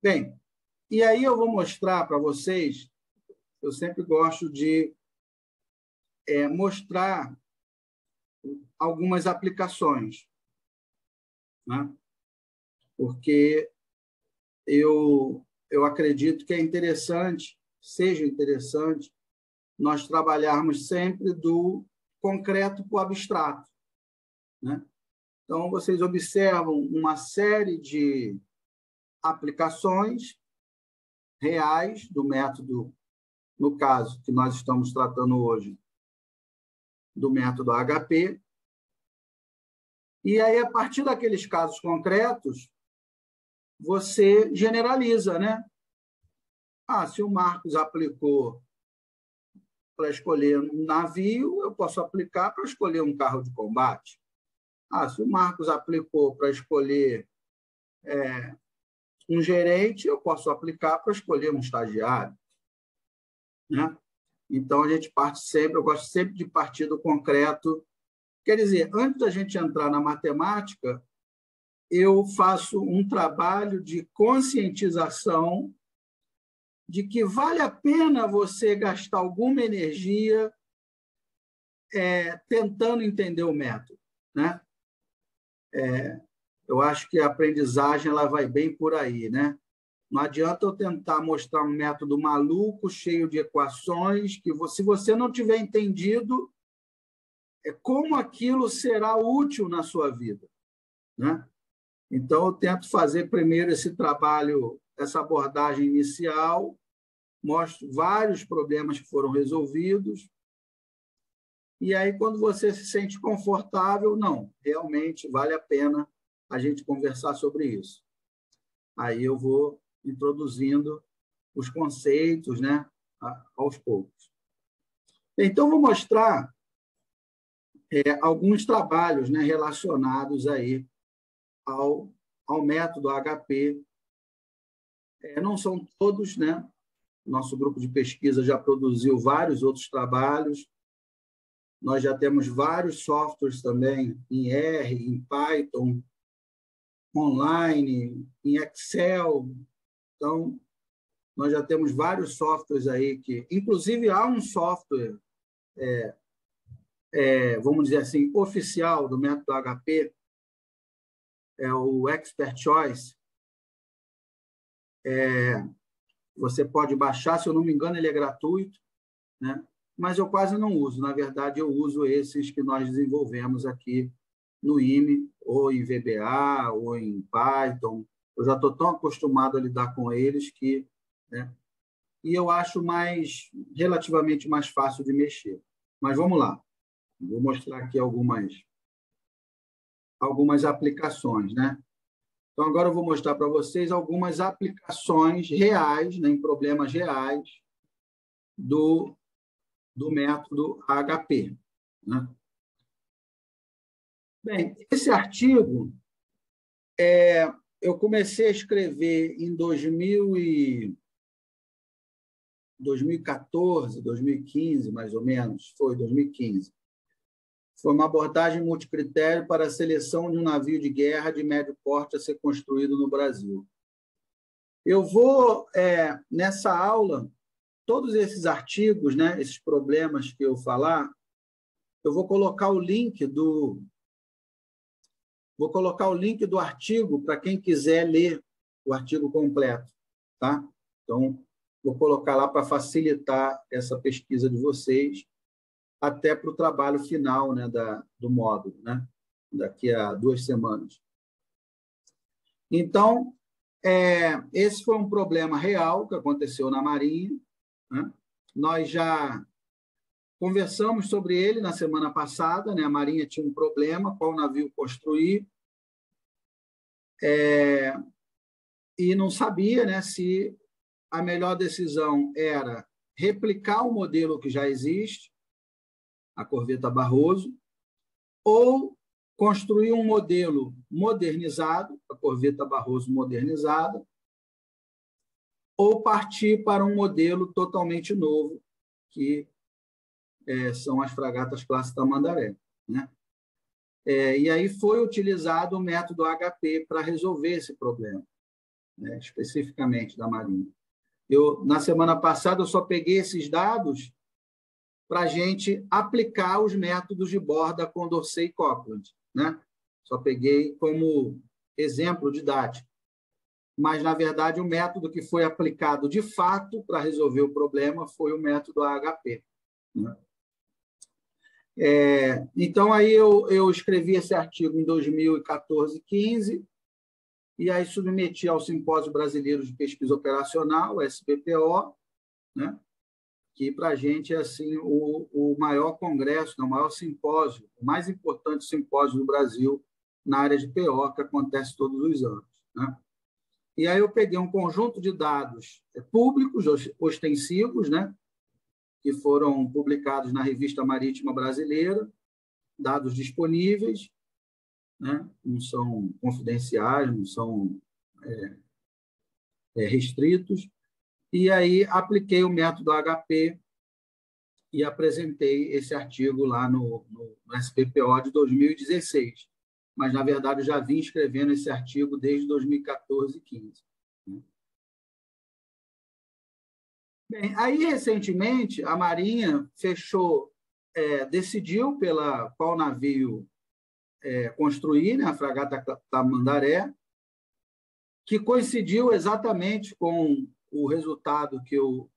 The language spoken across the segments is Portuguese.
Bem, e aí eu vou mostrar para vocês, eu sempre gosto de mostrar algumas aplicações, né? Porque eu acredito que é interessante, seja interessante, nós trabalharmos sempre do concreto para o abstrato, né? Então, vocês observam uma série de aplicações reais do método, no caso que nós estamos tratando hoje, do método HP. E aí, a partir daqueles casos concretos, você generaliza, né? Se o Marcos aplicou para escolher um navio, eu posso aplicar para escolher um carro de combate. Se o Marcos aplicou para escolher um gerente, eu posso aplicar para escolher um estagiário, né? Então, a gente parte sempre, eu gosto sempre de partir do concreto. Quer dizer, antes da gente entrar na matemática, eu faço um trabalho de conscientização de que vale a pena você gastar alguma energia tentando entender o método, né? Eu acho que a aprendizagem ela vai bem por aí, né? Não adianta eu tentar mostrar um método maluco, cheio de equações, que se você não tiver entendido como aquilo será útil na sua vida, né? Então, eu tento fazer primeiro esse trabalho, essa abordagem inicial, mostro vários problemas que foram resolvidos, e aí, quando você se sente confortável, não, realmente vale a pena a gente conversar sobre isso. Aí eu vou introduzindo os conceitos, né, aos poucos. Então, vou mostrar alguns trabalhos, né, relacionados aí ao método HP. Não são todos, né? Nosso grupo de pesquisa já produziu vários outros trabalhos. Nós já temos vários softwares também em R, em Python, online, em Excel. Então, nós já temos vários softwares aí que... Inclusive, há um software, vamos dizer assim, oficial do método HP, é o Expert Choice. Você pode baixar, se eu não me engano, ele é gratuito, né? Mas eu quase não uso. Na verdade, eu uso esses que nós desenvolvemos aqui no IME, ou em VBA, ou em Python. Eu já estou tão acostumado a lidar com eles que... né? E eu acho relativamente mais fácil de mexer. Mas vamos lá. Vou mostrar aqui algumas aplicações, né? Então, agora eu vou mostrar para vocês algumas aplicações reais, né, em problemas reais do método HP, né? Bem, esse artigo eu comecei a escrever em 2014, 2015, mais ou menos, foi 2015. Foi uma abordagem multicritério para a seleção de um navio de guerra de médio porte a ser construído no Brasil. Eu vou, nessa aula, todos esses artigos, né, esses problemas que eu falar, eu vou colocar o link do artigo para quem quiser ler o artigo completo, tá? Então, vou colocar lá para facilitar essa pesquisa de vocês, até para o trabalho final, né, do módulo, né, daqui a 2 semanas. Então, esse foi um problema real que aconteceu na Marinha, né? Nós já conversamos sobre ele na semana passada, né? A Marinha tinha um problema, qual navio construir, e não sabia, né, se a melhor decisão era replicar o modelo que já existe, a corveta Barroso, ou construir um modelo modernizado, a corveta Barroso modernizada, ou partir para um modelo totalmente novo, que são as fragatas classe Tamandaré, né? E aí foi utilizado o método HP para resolver esse problema. né, especificamente da Marinha. Na semana passada, eu só peguei esses dados para a gente aplicar os métodos de Borda, Condorcet e Copeland, né? Só peguei como exemplo didático. Mas, na verdade, o método que foi aplicado de fato para resolver o problema foi o método AHP, né? Então, aí eu escrevi esse artigo em 2014, 15, e aí submeti ao Simpósio Brasileiro de Pesquisa Operacional, o SBPO, né? Que para a gente é assim, o maior congresso, o maior simpósio, o mais importante simpósio do Brasil na área de PO, que acontece todos os anos, né? E aí eu peguei um conjunto de dados públicos, ostensivos, né? Que foram publicados na Revista Marítima Brasileira, dados disponíveis, né? Não são confidenciais, não são restritos, e aí apliquei o método HP e apresentei esse artigo lá no SBPO de 2016. Mas, na verdade, eu já vim escrevendo esse artigo desde 2014 e 15. Bem, aí, recentemente, a Marinha decidiu qual navio construir, né, a fragata Tamandaré, que coincidiu exatamente com o resultado que eu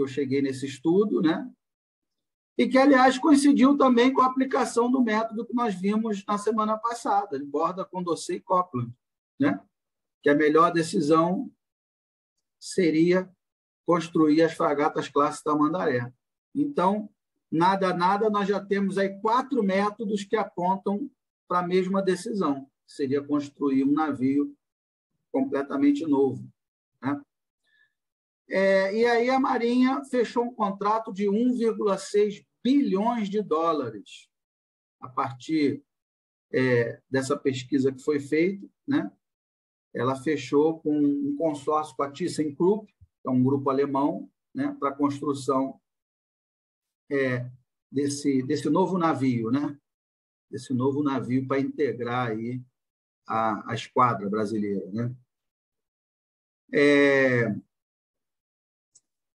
cheguei nesse estudo, né? E que, aliás, coincidiu também com a aplicação do método que nós vimos na semana passada, de Borda, Condorcet e Copeland, né? Que a melhor decisão seria construir as fragatas classe Tamandaré. Então, nada, nós já temos aí 4 métodos que apontam para a mesma decisão, que seria construir um navio completamente novo, né? E aí a Marinha fechou um contrato de 1,6 bilhões de dólares a partir dessa pesquisa que foi feita, né? Ela fechou com um consórcio com a ThyssenKrupp, que é um grupo alemão, né, para a construção desse novo navio, né? Desse novo navio para integrar aí a esquadra brasileira, né?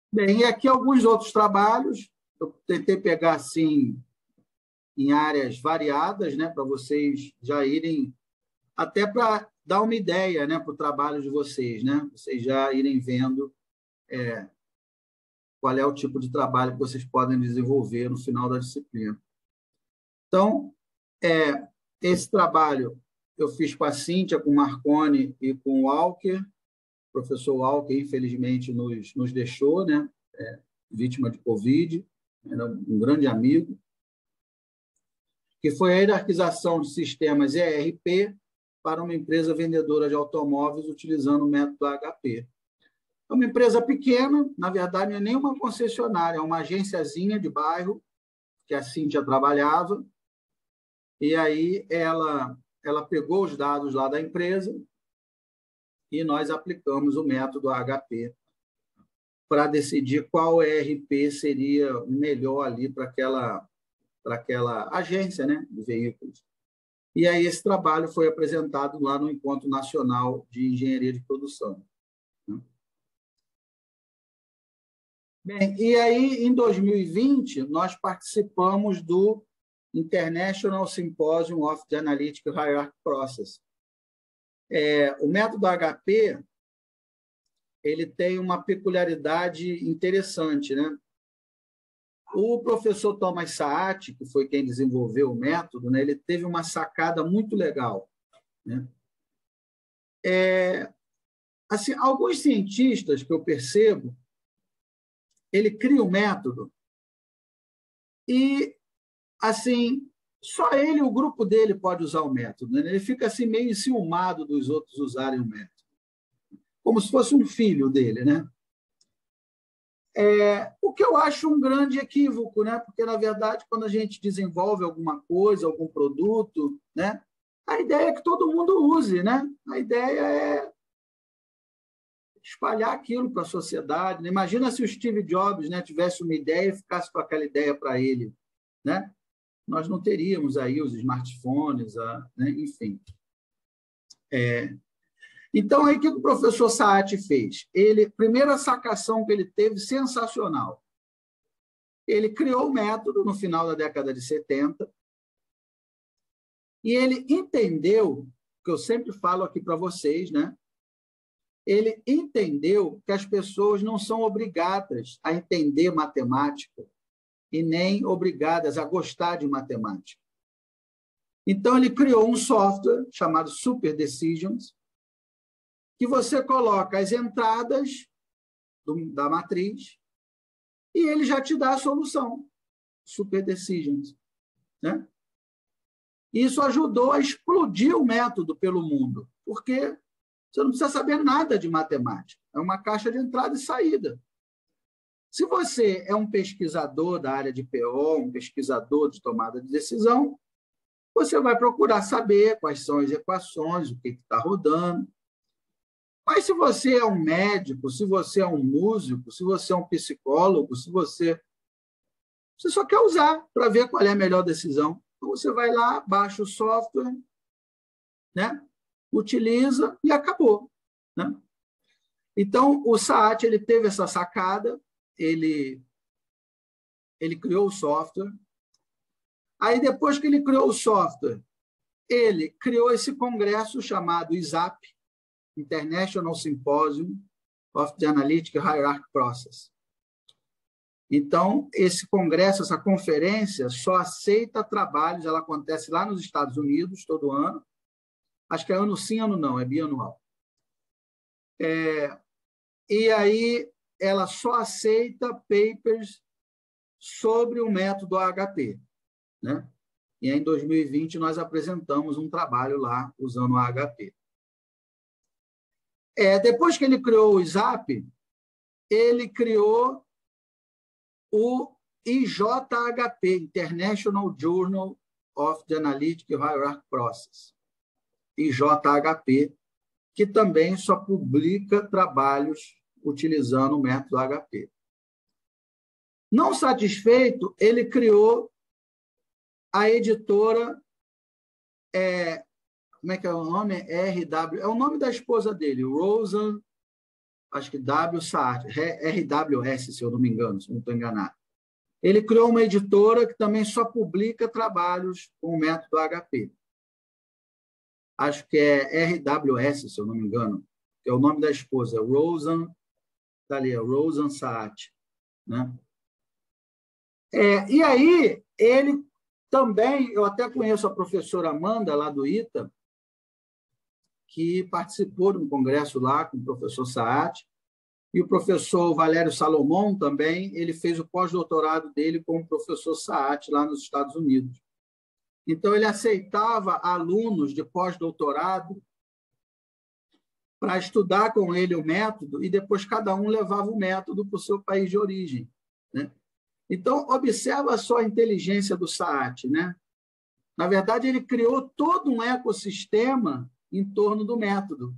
Bem, e aqui alguns outros trabalhos, eu tentei pegar assim em áreas variadas, né, para vocês já irem, até para dar uma ideia, né, para o trabalho de vocês, né, vocês já irem vendo qual é o tipo de trabalho que vocês podem desenvolver no final da disciplina. Então, esse trabalho eu fiz com a Cíntia, com o Marconi e com o Walker. O professor Walker, infelizmente, nos deixou, né, vítima de Covid, era um grande amigo, que foi a hierarquização de sistemas ERP para uma empresa vendedora de automóveis utilizando o método HP. É uma empresa pequena, na verdade, não é nem uma concessionária, é uma agenciazinha de bairro que a Cíntia trabalhava, e aí ela pegou os dados lá da empresa e nós aplicamos o método HP para decidir qual ERP seria o melhor ali para aquela agência, né, de veículos. E aí esse trabalho foi apresentado lá no Encontro Nacional de Engenharia de Produção. Bem, e aí, em 2020, nós participamos do International Symposium of the Analytic Hierarchy Process. O método HP ele tem uma peculiaridade interessante, né? O professor Thomas Saat, que foi quem desenvolveu o método, né, ele teve uma sacada muito legal, né? Assim, alguns cientistas que eu percebo, ele cria o método e, assim, só ele e o grupo dele pode usar o método, né? Ele fica assim meio enciumado dos outros usarem o método, como se fosse um filho dele, né? O que eu acho um grande equívoco, né? Porque, na verdade, quando a gente desenvolve alguma coisa, algum produto, né, a ideia é que todo mundo use, né? A ideia é espalhar aquilo para a sociedade, né? Imagina se o Steve Jobs, né, tivesse uma ideia e ficasse com aquela ideia para ele, né? Nós não teríamos aí os smartphones, né? Enfim. Então, aí, o que o professor Saat fez? Primeira sacação que ele teve, sensacional. Ele criou o método no final da década de 70 e ele entendeu, que eu sempre falo aqui para vocês, né? Ele entendeu que as pessoas não são obrigadas a entender matemática e nem obrigadas a gostar de matemática. Então, ele criou um software chamado Super Decisions, que você coloca as entradas da matriz e ele já te dá a solução. Super Decisions. Né? Isso ajudou a explodir o método pelo mundo, porque você não precisa saber nada de matemática. É uma caixa de entrada e saída. Se você é um pesquisador da área de PO, um pesquisador de tomada de decisão, você vai procurar saber quais são as equações, o que está rodando. Mas se você é um médico, se você é um músico, se você é um psicólogo, se você só quer usar para ver qual é a melhor decisão. Então, você vai lá, baixa o software, né? Utiliza e acabou. Né? Então, o Saat ele teve essa sacada, ele criou o software. Aí, depois que ele criou o software, ele criou esse congresso chamado ISAP, International Symposium of the Analytic Hierarchy Process. Então, esse congresso, essa conferência, só aceita trabalhos, ela acontece lá nos Estados Unidos, todo ano. Acho que é ano sim, ano não, é bianual. E aí, ela só aceita papers sobre o método AHP. Né? E aí, em 2020, nós apresentamos um trabalho lá usando o AHP. Depois que ele criou o ISAP, ele criou o IJHP, International Journal of the Analytic Hierarchy Process, IJHP, que também só publica trabalhos utilizando o método HP. Não satisfeito, ele criou a editora, como é que é o nome? RW, é o nome da esposa dele, Rosan, acho que W. Saat, RWS, se eu não me engano, se eu não estou enganado. Ele criou uma editora que também só publica trabalhos com o método HP. Acho que é RWS, se eu não me engano, que é o nome da esposa, Rosan, está ali, Rosan Saat. Né? E aí, ele também, eu até conheço a professora Amanda, lá do ITA, que participou de um congresso lá com o professor Saat, e o professor Valério Salomão também, ele fez o pós-doutorado dele com o professor Saat lá nos Estados Unidos. Então, ele aceitava alunos de pós-doutorado para estudar com ele o método e depois cada um levava o método para o seu país de origem. Né? Então, observa só a inteligência do Saat. Né? Na verdade, ele criou todo um ecossistema em torno do método.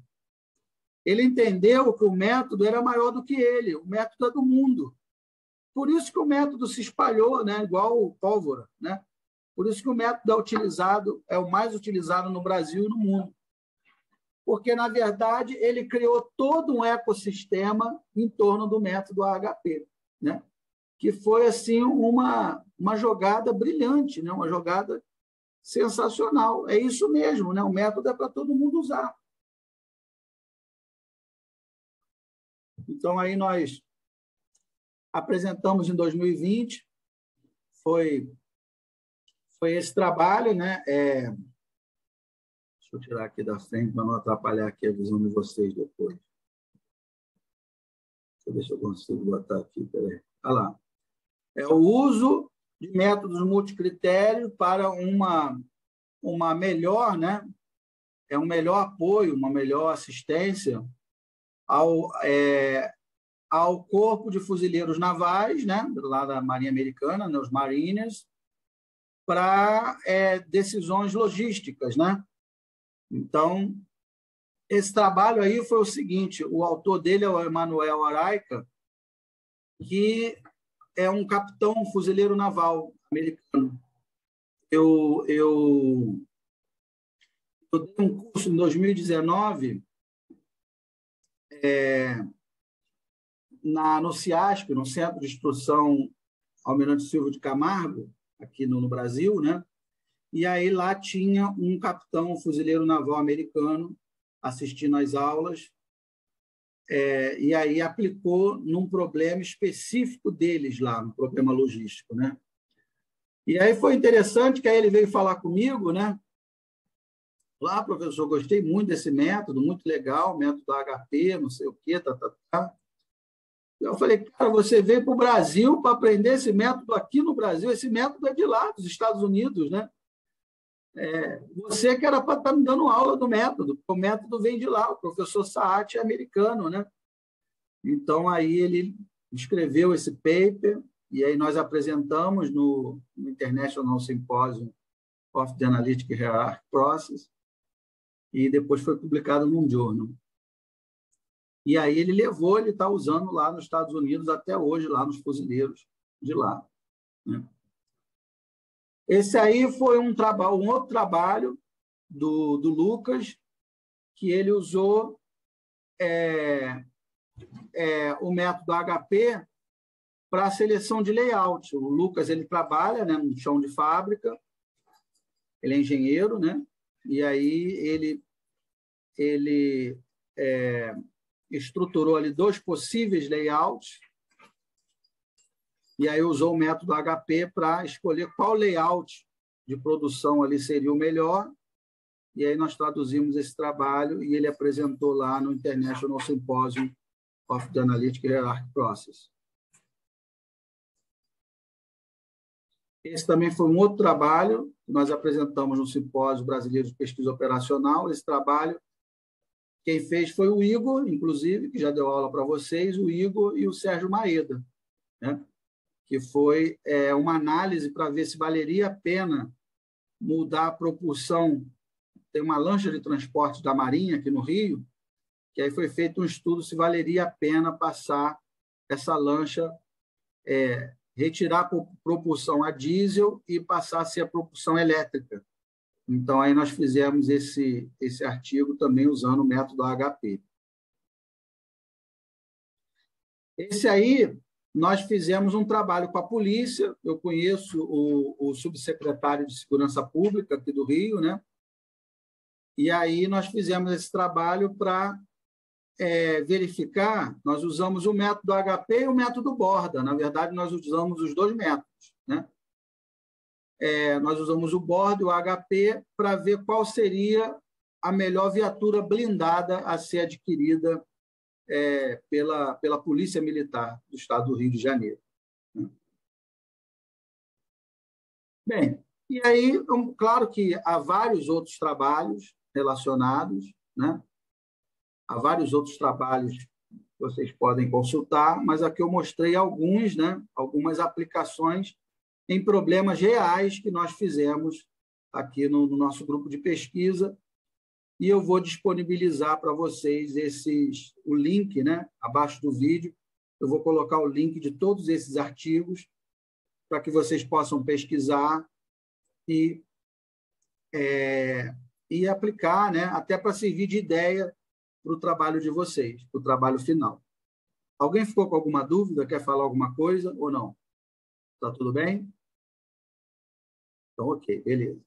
Ele entendeu que o método era maior do que ele, o método é do mundo. Por isso que o método se espalhou, né? Igual pólvora. Né? Por isso que o método é o mais utilizado no Brasil e no mundo. Porque, na verdade, ele criou todo um ecossistema em torno do método AHP, né? Que foi assim, uma jogada brilhante, né? Uma jogada sensacional. É isso mesmo, né? O método é para todo mundo usar. Então, aí nós apresentamos em 2020, foi esse trabalho, né? Deixa eu tirar aqui da frente para não atrapalhar aqui a visão de vocês depois. Deixa eu ver se eu consigo botar aqui, peraí. Olha lá. É o uso de métodos multicritério para uma melhor, né? Um melhor apoio, uma melhor assistência ao Corpo de Fuzileiros Navais, né? Lá da Marinha Americana, né? Os Mariners, para decisões logísticas, né? Então, esse trabalho aí foi o seguinte, o autor dele é o Emanuel Araica, que é um capitão fuzileiro naval americano. Eu dei um curso em 2019 no CIASP, no Centro de Instrução Almirante Silva de Camargo, aqui no Brasil, né? E aí lá tinha um capitão fuzileiro naval americano assistindo às aulas, e aí aplicou num problema específico deles lá, no problema logístico, né? E aí foi interessante que aí ele veio falar comigo, né? Lá, professor, gostei muito desse método, muito legal, método HP, não sei o quê, tá. Eu falei, cara, você veio para o Brasil para aprender esse método aqui no Brasil, esse método é de lá, dos Estados Unidos, né? Você que era para estar me dando aula do método, porque o método vem de lá, o professor Saat é americano, né? Então, aí ele escreveu esse paper, e aí nós apresentamos no International Symposium of the Analytic Hierarchy Process, e depois foi publicado num journal. E aí ele está usando lá nos Estados Unidos até hoje, lá nos fuzileiros de lá, né? Esse aí foi um outro trabalho do Lucas, que ele usou o método HP para a seleção de layout. O Lucas ele trabalha, né, no chão de fábrica, ele é engenheiro, né? E aí ele estruturou ali 2 possíveis layouts, e aí usou o método HP para escolher qual layout de produção ali seria o melhor, e aí nós traduzimos esse trabalho e ele apresentou lá no International Symposium of the Analytic Hierarchy Process. Esse também foi um outro trabalho que nós apresentamos no Simpósio Brasileiro de Pesquisa Operacional. Esse trabalho, quem fez foi o Igor, inclusive, que já deu aula para vocês, o Igor e o Sérgio Maeda, né? Que foi uma análise para ver se valeria a pena mudar a propulsão. Tem uma lancha de transporte da Marinha aqui no Rio, que aí foi feito um estudo se valeria a pena passar essa lancha, retirar a propulsão a diesel e passar a ser a propulsão elétrica. Então, aí nós fizemos esse artigo também usando o método HP. Esse aí, nós fizemos um trabalho com a polícia. Eu conheço o subsecretário de Segurança Pública aqui do Rio, né? E aí nós fizemos esse trabalho para verificar. Nós usamos o método HP e o método Borda. Na verdade, nós usamos os 2 métodos, né? Nós usamos o Borda e o HP para ver qual seria a melhor viatura blindada a ser adquirida pela Polícia Militar do Estado do Rio de Janeiro. Bem, e aí, claro que há vários outros trabalhos relacionados, né? Há vários outros trabalhos que vocês podem consultar, mas aqui eu mostrei alguns, né? Algumas aplicações em problemas reais que nós fizemos aqui no nosso grupo de pesquisa, e eu vou disponibilizar para vocês o link, né? Abaixo do vídeo, eu vou colocar o link de todos esses artigos para que vocês possam pesquisar e aplicar, né? Até para servir de ideia para o trabalho de vocês, para o trabalho final. Alguém ficou com alguma dúvida? Quer falar alguma coisa ou não? Está tudo bem? Então, ok, beleza.